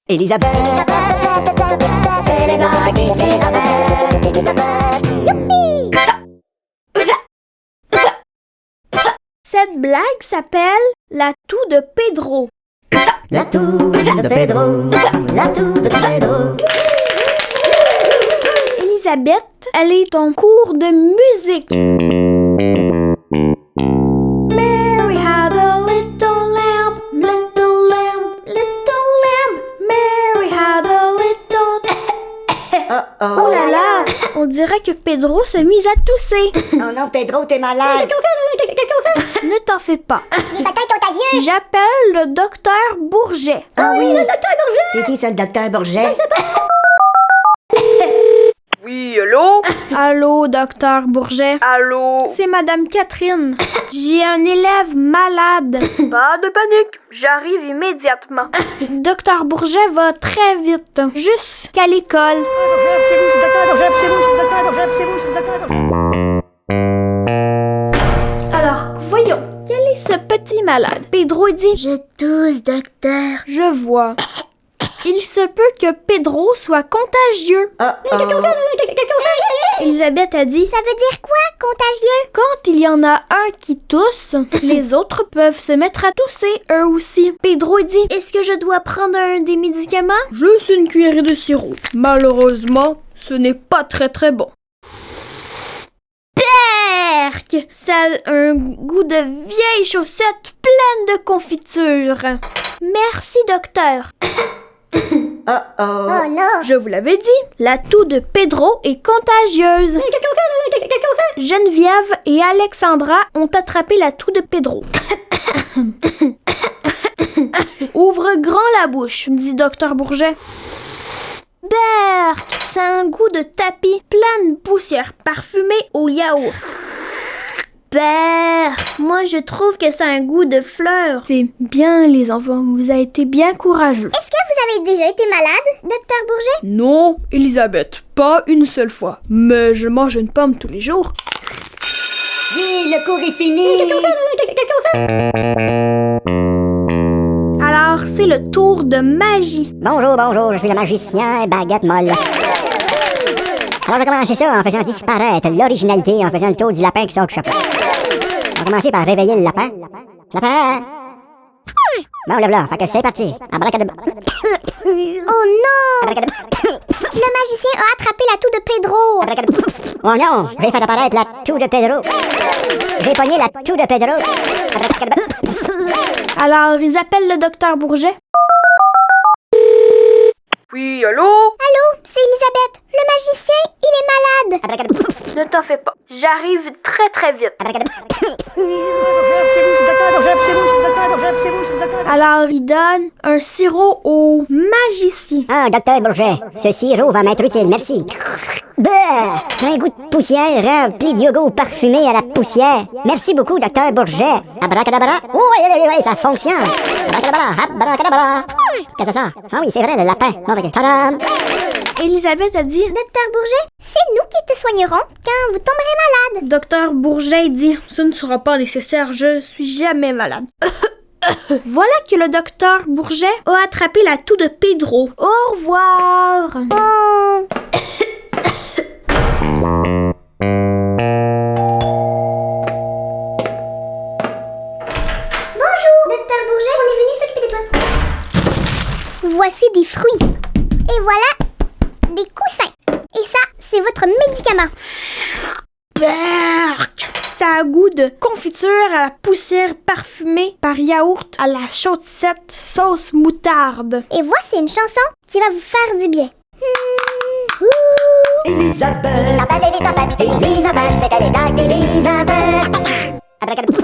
Elisabeth, c'est les blagues d'Elisabeth. Youpi! Cette blague s'appelle la toux de Pedro. La toux de Pedro, la toux de Pedro. Elisabeth, elle est en cours de musique. Mary had a little lamb, little lamb, little lamb. Mary had a little... Oh là là, on dirait que Pedro s'est mis à tousser. Oh non, Pedro, t'es malade. Qu'est-ce qu'on fait? Ne t'en fais pas. Les batailles contagieuses! J'appelle le docteur Bourget. Ah oui, le docteur Bourget. C'est qui ça, le docteur Bourget? Je ne sais pas. Oui, allô? Allô, docteur Bourget. Allô? C'est Madame Catherine. J'ai un élève malade. Pas de panique, j'arrive immédiatement. Docteur Bourget va très vite. Jusqu'à l'école. C'est vous, je suis le docteur Bourget, c'est vous, je suis le docteur Bourget, c'est vous, je suis le docteur Bourget. Alors, voyons. Quel est ce petit malade? Pedro dit... Je tousse, docteur. Je vois. Il se peut que Pedro soit contagieux. Qu'est-ce qu'on fait? Elisabeth a dit... Ça veut dire quoi, contagieux? Quand il y en a un qui tousse, les autres peuvent se mettre à tousser eux aussi. Pedro dit, est-ce que je dois prendre un des médicaments? Juste une cuillerée de sirop. Malheureusement, ce n'est pas très très bon. Perk! Ça a un goût de vieilles chaussettes pleines de confiture. Merci, docteur. Oh non! Je vous l'avais dit, la toux de Pedro est contagieuse. Qu'est-ce qu'on fait? Geneviève et Alexandra ont attrapé la toux de Pedro. Ouvre grand la bouche, dit docteur Bourget. Berk, ça a un goût de tapis plein de poussière parfumée au yaourt. Berk, moi je trouve que ça a un goût de fleurs. C'est bien les enfants, vous avez été bien courageux. Est-ce que vous avez déjà été malade, docteur Bourget? Non, Elisabeth, pas une seule fois. Mais je mange une pomme tous les jours. Oui, le cours est fini. Qu'est-ce qu'on fait? Alors, c'est le tour de magie. Bonjour, je suis le magicien Baguette Molle. Alors, je vais commencer ça en faisant disparaître l'originalité, en faisant le tour du lapin qui sort du chapeau. On va commencer par réveiller le lapin. Lapin! Bon, lève-là, fait que c'est parti. Abracadabra. Oh non! Abracadabra. Le magicien a attrapé la toux de Pedro! Abracadabra. Oh non, j'ai fait apparaître la toux de Pedro. J'ai pogné la toux de Pedro. Abracadabra. Alors, ils appellent le docteur Bourget. Oui, allô? Allô, c'est Elisabeth. Le magicien, il est malade. Abracadabra. Ne t'en fais pas, j'arrive très très vite. Abracadabra. C'est vous, je suis le docteur Bourget, c'est vous, je suis le docteur Bourget, c'est vous, je suis le docteur Bourget. Alors, il donne un sirop au magicien. Ah, docteur Bourget, ce sirop va m'être utile, merci. Bah, un goût de poussière rempli de yogourt parfumé à la poussière. Merci beaucoup, docteur Bourget. Abracadabra. Oh, oui, ça fonctionne. Abracadabra, abracadabra. Qu'est-ce que c'est ça? Ah oui, c'est vrai, le lapin. Bon, ok, tadam. Elisabeth a dit... Docteur Bourget, c'est nous qui te soignerons quand vous tomberez malade. Docteur Bourget dit, ce ne sera pas nécessaire, je suis jamais malade. Voilà que le docteur Bourget a attrapé la toux de Pedro. Au revoir. Oh! Bonjour, docteur Bourget, on est venu s'occuper de toi. Voici des fruits. Et voilà des coussins. Et ça, c'est votre médicament. Berk! Ça a un goût de confiture à la poussière parfumée par yaourt à la chaussette sauce moutarde. Et voici une chanson qui va vous faire du bien. Elisabeth, Elisabeth, Elisabeth, Elisabeth. Abracadabra.